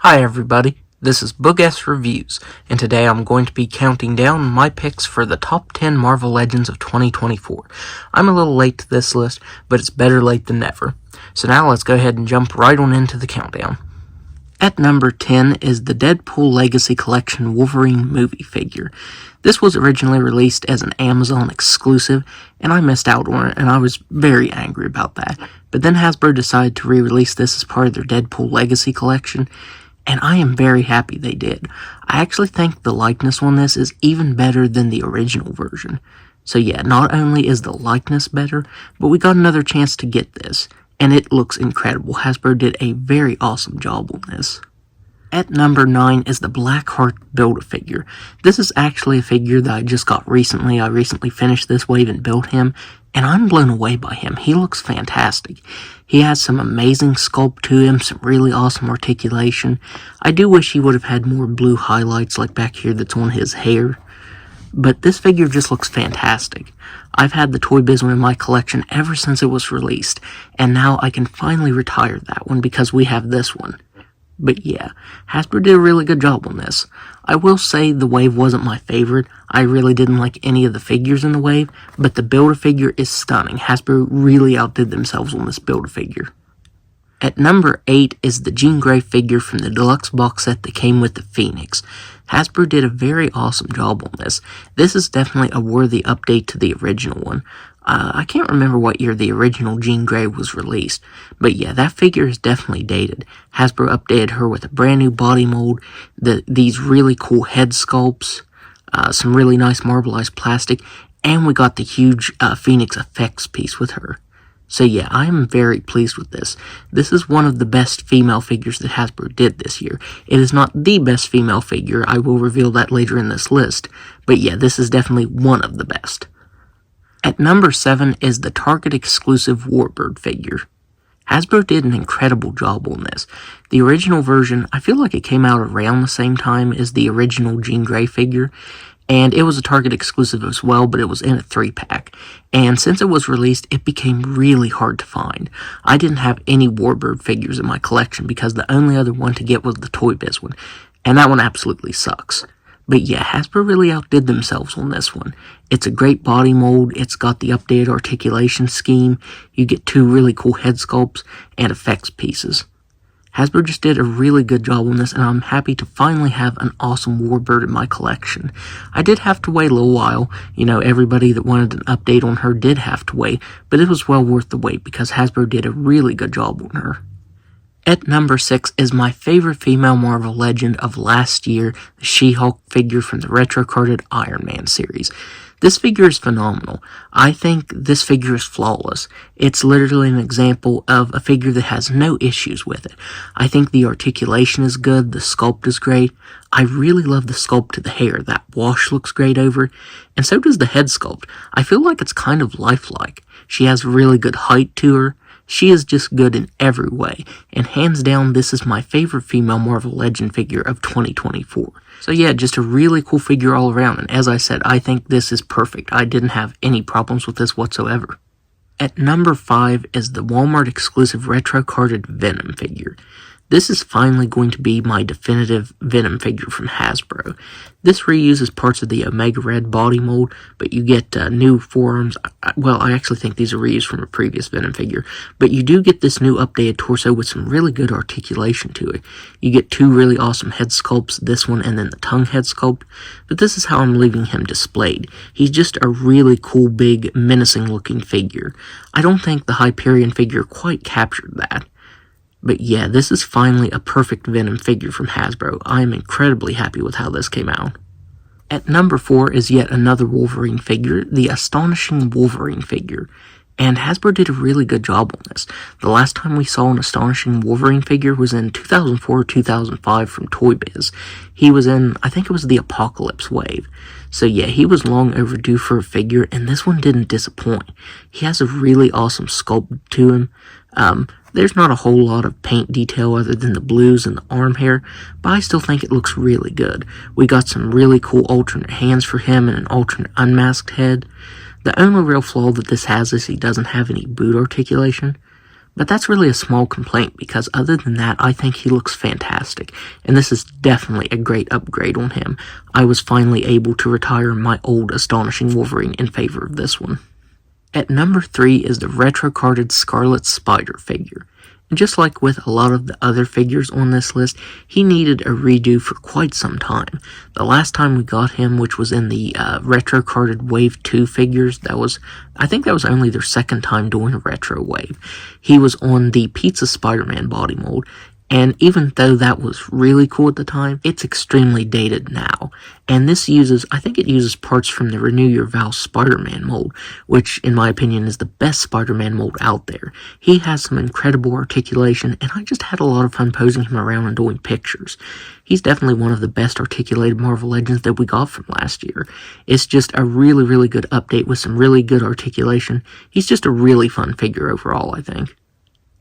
Hi everybody, this is Book S Reviews, and today I'm going to be counting down my picks for the top 10 Marvel Legends of 2024. I'm a little late to this list, but it's better late than never. So now let's go ahead and jump right on into the countdown. At number 10 is the Deadpool Legacy Collection Wolverine movie figure. This was originally released as an Amazon exclusive, and I missed out on it, and I was very angry about that. But then Hasbro decided to re-release this as part of their Deadpool Legacy Collection, and I am very happy they did. I actually think the likeness on this is even better than the original version. So yeah, not only is the likeness better, but we got another chance to get this, and it looks incredible. Hasbro did a very awesome job on this. At number 9 is the Blackheart Build-A-Figure. This is actually a figure that I just got recently. I recently finished this wave and built him, and I'm blown away by him. He looks fantastic. He has some amazing sculpt to him, some really awesome articulation. I do wish he would have had more blue highlights like back here that's on his hair. But this figure just looks fantastic. I've had the Toy Biz one in my collection ever since it was released, and now I can finally retire that one because we have this one. But yeah, Hasbro did a really good job on this. I will say the wave wasn't my favorite. I really didn't like any of the figures in the wave, but the Build-A-Figure is stunning. Hasbro really outdid themselves on this Build-A-Figure. At number 8 is the Jean Grey figure from the deluxe box set that came with the Phoenix. Hasbro did a very awesome job on this. This is definitely a worthy update to the original one. I can't remember what year the original Jean Grey was released, but yeah, that figure is definitely dated. Hasbro updated her with a brand new body mold, these really cool head sculpts, some really nice marbleized plastic, and we got the huge Phoenix effects piece with her. So yeah, I am very pleased with this. This is one of the best female figures that Hasbro did this year. It is not the best female figure, I will reveal that later in this list, but yeah, this is definitely one of the best. At number 7 is the Target exclusive Warbird figure. Hasbro did an incredible job on this. The original version, I feel like it came out around the same time as the original Jean Grey figure, and it was a Target exclusive as well, but it was in a 3-pack. And since it was released, it became really hard to find. I didn't have any Warbird figures in my collection because the only other one to get was the Toy Biz one, and that one absolutely sucks. But yeah, Hasbro really outdid themselves on this one. It's a great body mold, it's got the updated articulation scheme, you get 2 really cool head sculpts, and effects pieces. Hasbro just did a really good job on this, and I'm happy to finally have an awesome Warbird in my collection. I did have to wait a little while, everybody that wanted an update on her did have to wait, but it was well worth the wait because Hasbro did a really good job on her. At number 6 is my favorite female Marvel Legend of last year, the She-Hulk figure from the retro-carded Iron Man series. This figure is phenomenal. I think this figure is flawless. It's literally an example of a figure that has no issues with it. I think the articulation is good, the sculpt is great. I really love the sculpt to the hair. That wash looks great over it, and so does the head sculpt. I feel like it's kind of lifelike. She has really good height to her. She is just good in every way, and hands down, this is my favorite female Marvel Legend figure of 2024. So yeah, just a really cool figure all around, and as I said, I think this is perfect. I didn't have any problems with this whatsoever. At number 5 is the Walmart exclusive retro-carded Venom figure. This is finally going to be my definitive Venom figure from Hasbro. This reuses parts of the Omega Red body mold, but you get new forearms. Well, I actually think these are reused from a previous Venom figure, but you do get this new updated torso with some really good articulation to it. You get 2 really awesome head sculpts, this one and then the tongue head sculpt, but this is how I'm leaving him displayed. He's just a really cool, big, menacing looking figure. I don't think the Hyperion figure quite captured that. But yeah, this is finally a perfect Venom figure from Hasbro. I am incredibly happy with how this came out. At number 4 is yet another Wolverine figure, the Astonishing Wolverine figure. And Hasbro did a really good job on this. The last time we saw an Astonishing Wolverine figure was in 2004 or 2005 from Toy Biz. He was in, I think it was the Apocalypse wave. So yeah, he was long overdue for a figure, and this one didn't disappoint. He has a really awesome sculpt to him. There's not a whole lot of paint detail other than the blues and the arm hair, but I still think it looks really good. We got some really cool alternate hands for him and an alternate unmasked head. The only real flaw that this has is he doesn't have any boot articulation, But that's really a small complaint, because other than that, I think he looks fantastic, and this is definitely a great upgrade on him. I was finally able to retire my old Astonishing Wolverine in favor of this one. At number 3 is the retro-carded Scarlet Spider figure. And just like with a lot of the other figures on this list, he needed a redo for quite some time. The last time we got him, which was in the retro-carded Wave 2 figures, I think that was only their second time doing a retro wave. He was on the Pizza SpiderMan body mold, and even though that was really cool at the time, it's extremely dated now. And this I think it uses parts from the Renew Your Vows SpiderMan mold, which in my opinion is the best SpiderMan mold out there. He has some incredible articulation, and I just had a lot of fun posing him around and doing pictures. He's definitely one of the best articulated Marvel Legends that we got from last year. It's just a really, really good update with some really good articulation. He's just a really fun figure overall, I think.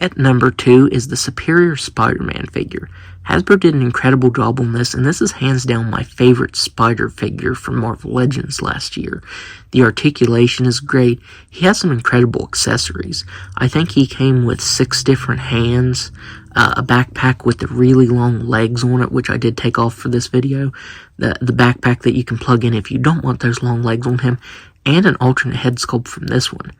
At number 2 is the Superior Spider-Man figure. Hasbro did an incredible job on this, and this is hands down my favorite Spider figure from Marvel Legends last year. The articulation is great. He has some incredible accessories. I think he came with 6 different hands, a backpack with the really long legs on it, which I did take off for this video, the backpack that you can plug in if you don't want those long legs on him, and an alternate head sculpt from this one.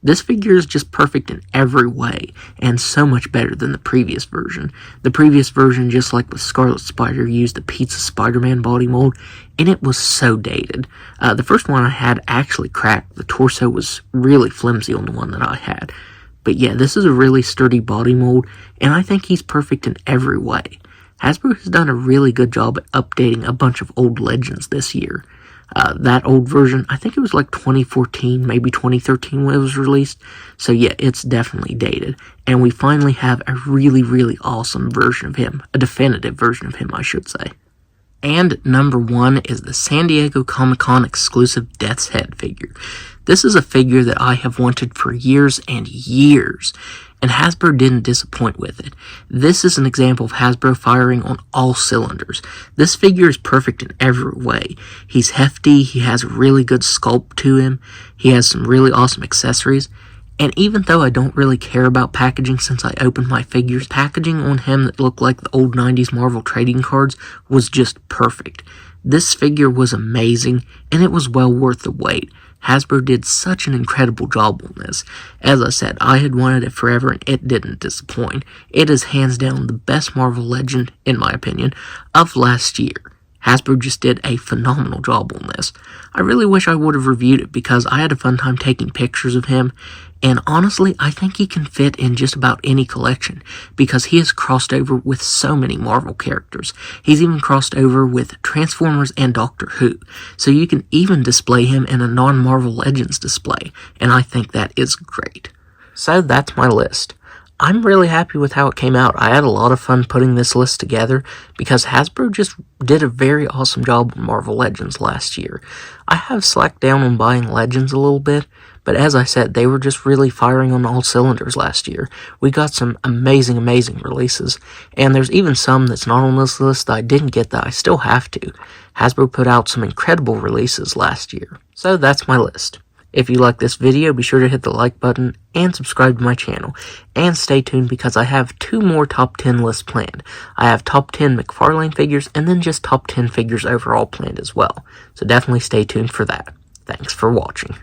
This figure is just perfect in every way, and so much better than the previous version. The previous version, just like with Scarlet Spider, used the Pizza Spider-Man body mold, and it was so dated. The first one I had actually cracked. The torso was really flimsy on the one that I had. But yeah, this is a really sturdy body mold, and I think he's perfect in every way. Hasbro has done a really good job at updating a bunch of old legends this year. That old version, I think it was like 2014, maybe 2013 when it was released. So yeah, it's definitely dated. And we finally have a really, really awesome version of him. A definitive version of him, I should say. And number 1 is the San Diego Comic-Con exclusive Death's Head figure. This is a figure that I have wanted for years and years, and Hasbro didn't disappoint with it. This is an example of Hasbro firing on all cylinders. This figure is perfect in every way. He's hefty, he has a really good sculpt to him, he has some really awesome accessories, and even though I don't really care about packaging since I opened my figures, packaging on him that looked like the old 90s Marvel trading cards was just perfect. This figure was amazing, and it was well worth the wait. Hasbro did such an incredible job on this. As I said, I had wanted it forever, and it didn't disappoint. It is hands down the best Marvel Legend, in my opinion, of last year. Hasbro just did a phenomenal job on this. I really wish I would have reviewed it because I had a fun time taking pictures of him, and honestly, I think he can fit in just about any collection because he has crossed over with so many Marvel characters. He's even crossed over with Transformers and Doctor Who, so you can even display him in a non-Marvel Legends display, and I think that is great. So that's my list. I'm really happy with how it came out. I had a lot of fun putting this list together because Hasbro just did a very awesome job with Marvel Legends last year. I have slacked down on buying Legends a little bit, but as I said, they were just really firing on all cylinders last year. We got some amazing, amazing releases, and there's even some that's not on this list that I didn't get that I still have to. Hasbro put out some incredible releases last year. So that's my list. If you like this video, be sure to hit the like button and subscribe to my channel. And stay tuned because I have 2 more top 10 lists planned. I have top 10 McFarlane figures and then just top 10 figures overall planned as well. So definitely stay tuned for that. Thanks for watching.